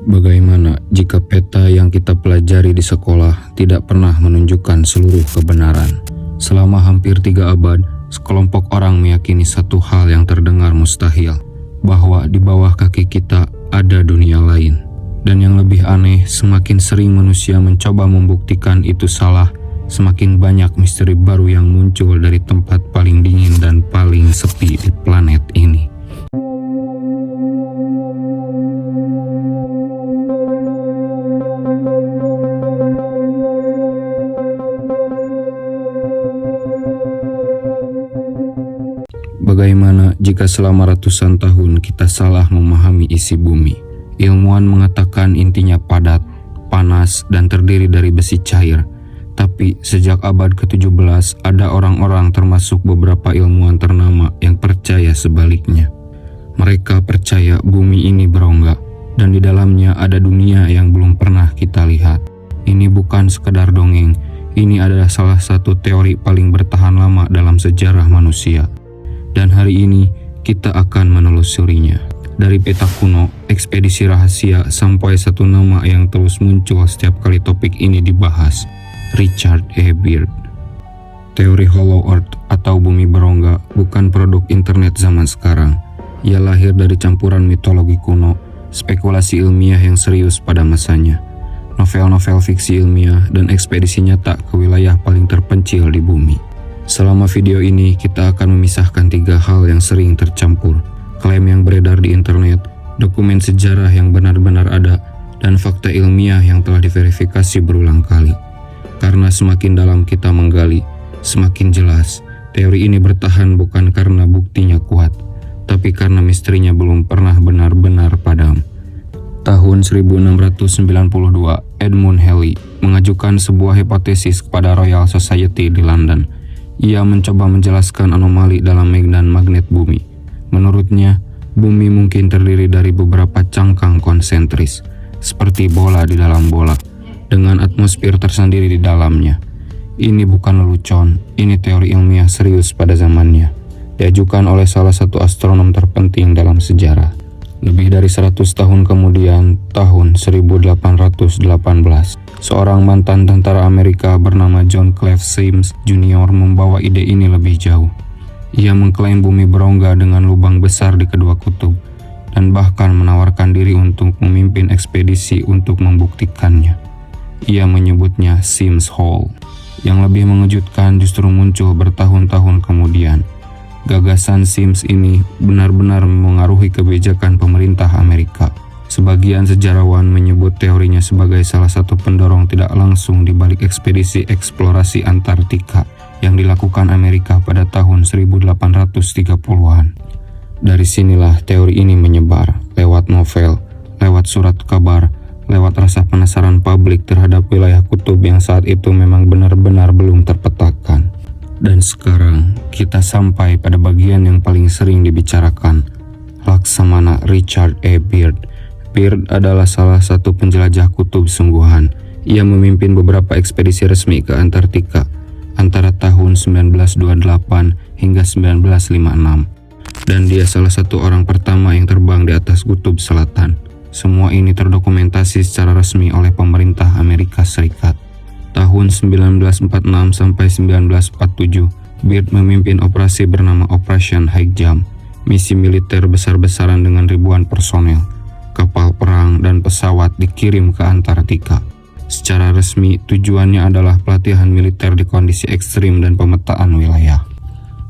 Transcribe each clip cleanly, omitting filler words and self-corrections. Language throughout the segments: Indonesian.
Bagaimana jika peta yang kita pelajari di sekolah tidak pernah menunjukkan seluruh kebenaran? Selama hampir 3 abad, sekelompok orang meyakini satu hal yang terdengar mustahil, bahwa di bawah kaki kita ada dunia lain. Dan yang lebih aneh, semakin sering manusia mencoba membuktikan itu salah, semakin banyak misteri baru yang muncul dari tempat paling dingin dan paling sepi di planet ini. Bagaimana jika selama ratusan tahun kita salah memahami isi bumi? Ilmuwan mengatakan intinya padat, panas, dan terdiri dari besi cair. Tapi sejak abad ke-17 ada orang-orang termasuk beberapa ilmuwan ternama yang percaya sebaliknya. Mereka percaya bumi ini berongga dan di dalamnya ada dunia yang belum pernah kita lihat. Ini bukan sekedar dongeng, ini adalah salah satu teori paling bertahan lama dalam sejarah manusia. Dan hari ini kita akan menelusurinya. Dari peta kuno, ekspedisi rahasia, sampai satu nama yang terus muncul setiap kali topik ini dibahas, Richard E. Byrd. Teori Hollow Earth atau bumi berongga bukan produk internet zaman sekarang. Ia lahir dari campuran mitologi kuno, spekulasi ilmiah yang serius pada masanya, novel-novel fiksi ilmiah, dan ekspedisi nyata ke wilayah paling terpencil di bumi. Selama video ini, kita akan memisahkan 3 hal yang sering tercampur: klaim yang beredar di internet, dokumen sejarah yang benar-benar ada, dan fakta ilmiah yang telah diverifikasi berulang kali. Karena semakin dalam kita menggali, semakin jelas teori ini bertahan bukan karena buktinya kuat, tapi karena misterinya belum pernah benar-benar padam. Tahun 1692, Edmund Halley mengajukan sebuah hipotesis kepada Royal Society di London. Ia mencoba menjelaskan anomali dalam medan magnet bumi. Menurutnya, bumi mungkin terdiri dari beberapa cangkang konsentris, seperti bola di dalam bola, dengan atmosfer tersendiri di dalamnya. Ini bukan lelucon, ini teori ilmiah serius pada zamannya, diajukan oleh salah satu astronom terpenting dalam sejarah. Lebih dari 100 tahun kemudian, tahun 1818, seorang mantan tentara Amerika bernama John Clive Sims Jr. membawa ide ini lebih jauh. Ia mengklaim bumi berongga dengan lubang besar di kedua kutub, dan bahkan menawarkan diri untuk memimpin ekspedisi untuk membuktikannya. Ia menyebutnya Sims Hole. Yang lebih mengejutkan justru muncul bertahun-tahun kemudian. Gagasan Sims ini benar-benar mengaruhi kebijakan pemerintah Amerika. Sebagian sejarawan menyebut teorinya sebagai salah satu pendorong tidak langsung di balik ekspedisi eksplorasi Antartika yang dilakukan Amerika pada tahun 1830-an. Dari sinilah teori ini menyebar, lewat novel, lewat surat kabar, lewat rasa penasaran publik terhadap wilayah kutub yang saat itu memang benar-benar belum terpetakan. Dan sekarang kita sampai pada bagian yang paling sering dibicarakan, Laksamana Richard E. Byrd. Byrd adalah salah satu penjelajah kutub sungguhan. Ia memimpin beberapa ekspedisi resmi ke Antartika antara tahun 1928 hingga 1956. Dan dia salah satu orang pertama yang terbang di atas kutub selatan. Semua ini terdokumentasi secara resmi oleh pemerintah Amerika Serikat. Tahun 1946 sampai 1947, Byrd memimpin operasi bernama Operation High Jump, misi militer besar-besaran dengan ribuan personel, kapal perang, dan pesawat dikirim ke Antartika. Secara resmi, tujuannya adalah pelatihan militer di kondisi ekstrim dan pemetaan wilayah.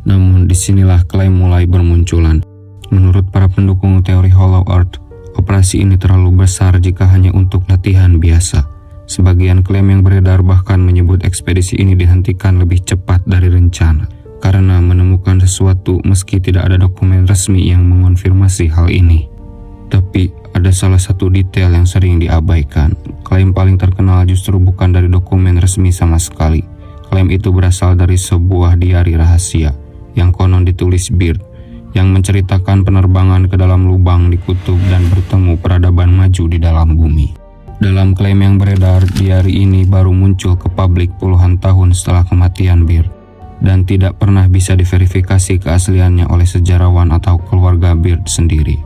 Namun disinilah klaim mulai bermunculan. Menurut para pendukung teori Hollow Earth, operasi ini terlalu besar jika hanya untuk latihan biasa. Sebagian klaim yang beredar bahkan menyebut ekspedisi ini dihentikan lebih cepat dari rencana karena menemukan sesuatu meski tidak ada dokumen resmi yang mengonfirmasi hal ini. Tapi ada salah satu detail yang sering diabaikan. Klaim paling terkenal justru bukan dari dokumen resmi sama sekali. Klaim itu berasal dari sebuah diari rahasia yang konon ditulis Byrd, yang menceritakan penerbangan ke dalam lubang di kutub dan bertemu peradaban maju di dalam bumi. Dalam klaim yang beredar, diari ini baru muncul ke publik puluhan tahun setelah kematian Byrd dan tidak pernah bisa diverifikasi keasliannya oleh sejarawan atau keluarga Byrd sendiri.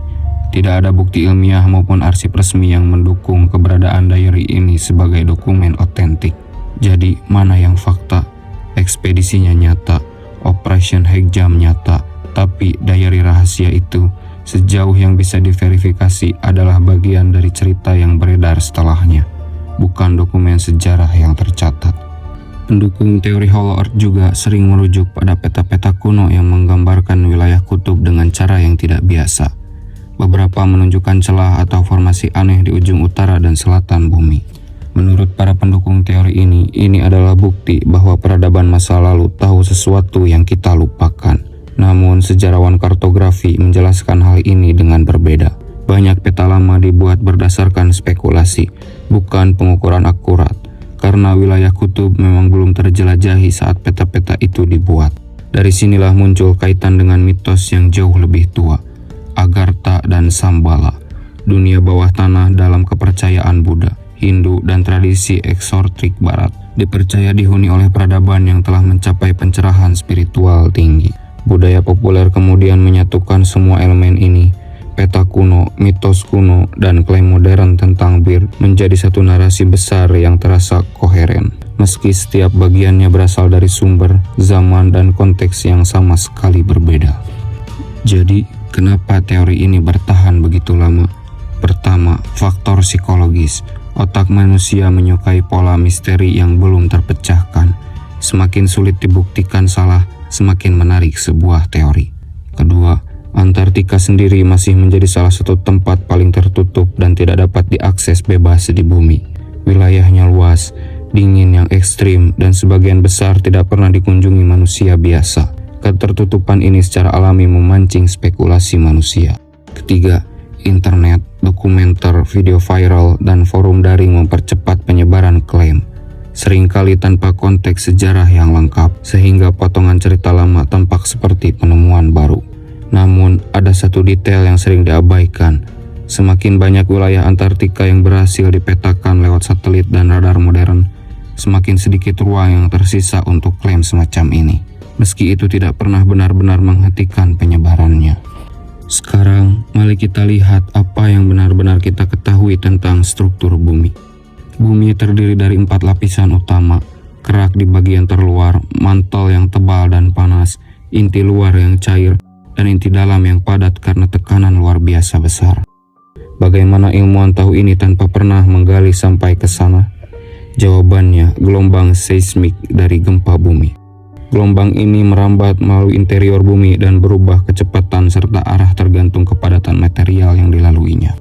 Tidak ada bukti ilmiah maupun arsip resmi yang mendukung keberadaan diary ini sebagai dokumen otentik. Jadi, mana yang fakta? Ekspedisinya nyata, Operation Hekjam nyata, tapi diary rahasia itu sejauh yang bisa diverifikasi adalah bagian dari cerita yang beredar setelahnya, bukan dokumen sejarah yang tercatat. Pendukung teori Hollow Earth juga sering merujuk pada peta-peta kuno yang menggambarkan wilayah kutub dengan cara yang tidak biasa. Beberapa menunjukkan celah atau formasi aneh di ujung utara dan selatan bumi. Menurut para pendukung teori ini adalah bukti bahwa peradaban masa lalu tahu sesuatu yang kita lupakan. Namun sejarawan kartografi menjelaskan hal ini dengan berbeda. Banyak peta lama dibuat berdasarkan spekulasi, bukan pengukuran akurat, karena wilayah kutub memang belum terjelajahi saat peta-peta itu dibuat. Dari sinilah muncul kaitan dengan mitos yang jauh lebih tua, Agartha dan Shambhala, dunia bawah tanah dalam kepercayaan Buddha, Hindu, dan tradisi eksotik Barat. Dipercaya dihuni oleh peradaban yang telah mencapai pencerahan spiritual tinggi. Budaya populer kemudian menyatukan semua elemen ini, peta kuno, mitos kuno, dan klaim modern tentang Bir menjadi satu narasi besar yang terasa koheren, meski setiap bagiannya berasal dari sumber, zaman, dan konteks yang sama sekali berbeda. Jadi, kenapa teori ini bertahan begitu lama? Pertama, faktor psikologis. Otak manusia menyukai pola misteri yang belum terpecahkan. Semakin sulit dibuktikan salah, semakin menarik sebuah teori. Kedua, Antartika sendiri masih menjadi salah satu tempat paling tertutup dan tidak dapat diakses bebas di bumi. Wilayahnya luas, dingin yang ekstrim, dan sebagian besar tidak pernah dikunjungi manusia biasa. Ketertutupan ini secara alami memancing spekulasi manusia. Ketiga, internet, dokumenter, video viral, dan forum daring mempercepat penyebaran klaim, seringkali tanpa konteks sejarah yang lengkap, sehingga potongan cerita lama tampak seperti penemuan baru. Namun, ada satu detail yang sering diabaikan. Semakin banyak wilayah Antartika yang berhasil dipetakan lewat satelit dan radar modern, semakin sedikit ruang yang tersisa untuk klaim semacam ini, meski itu tidak pernah benar-benar menghentikan penyebarannya. Sekarang, mari kita lihat apa yang benar-benar kita ketahui tentang struktur bumi. Bumi terdiri dari 4 lapisan utama, kerak di bagian terluar, mantel yang tebal dan panas, inti luar yang cair, dan inti dalam yang padat karena tekanan luar biasa besar. Bagaimana ilmuwan tahu ini tanpa pernah menggali sampai ke sana? Jawabannya, gelombang seismik dari gempa bumi. Gelombang ini merambat melalui interior bumi dan berubah kecepatan serta arah tergantung kepadatan material yang dilaluinya.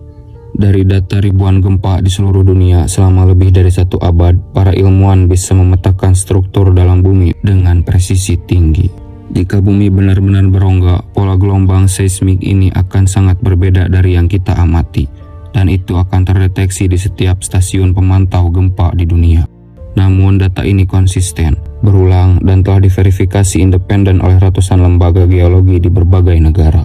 Dari data ribuan gempa di seluruh dunia selama lebih dari 1 abad, para ilmuwan bisa memetakan struktur dalam bumi dengan presisi tinggi. Jika bumi benar-benar berongga, pola gelombang seismik ini akan sangat berbeda dari yang kita amati, dan itu akan terdeteksi di setiap stasiun pemantau gempa di dunia. Namun data ini konsisten, berulang, dan telah diverifikasi independen oleh ratusan lembaga geologi di berbagai negara.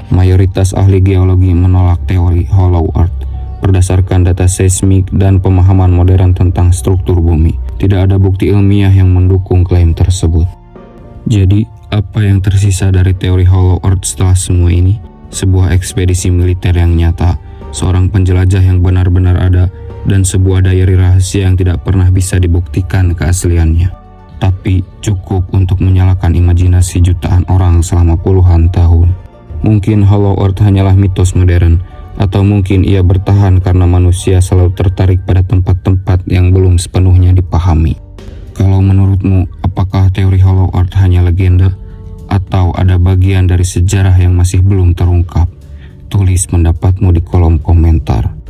Mayoritas ahli geologi menolak teori Hollow Earth berdasarkan data seismik dan pemahaman modern tentang struktur bumi. Tidak ada bukti ilmiah yang mendukung klaim tersebut. Jadi, apa yang tersisa dari teori Hollow Earth setelah semua ini? Sebuah ekspedisi militer yang nyata, seorang penjelajah yang benar-benar ada, dan sebuah diary rahasia yang tidak pernah bisa dibuktikan keasliannya, tapi cukup untuk menyalakan imajinasi jutaan orang selama puluhan tahun. Mungkin Hollow Earth hanyalah mitos modern, atau mungkin ia bertahan karena manusia selalu tertarik pada tempat-tempat yang belum sepenuhnya dipahami. Kalau menurutmu, apakah teori Hollow Earth hanya legenda, atau ada bagian dari sejarah yang masih belum terungkap? Tulis pendapatmu di kolom komentar.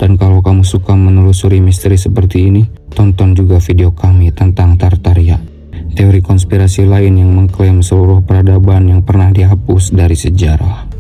Dan kalau kamu suka menelusuri misteri seperti ini, tonton juga video kami tentang Tartaria, teori konspirasi lain yang mengklaim seluruh peradaban yang pernah dihapus dari sejarah.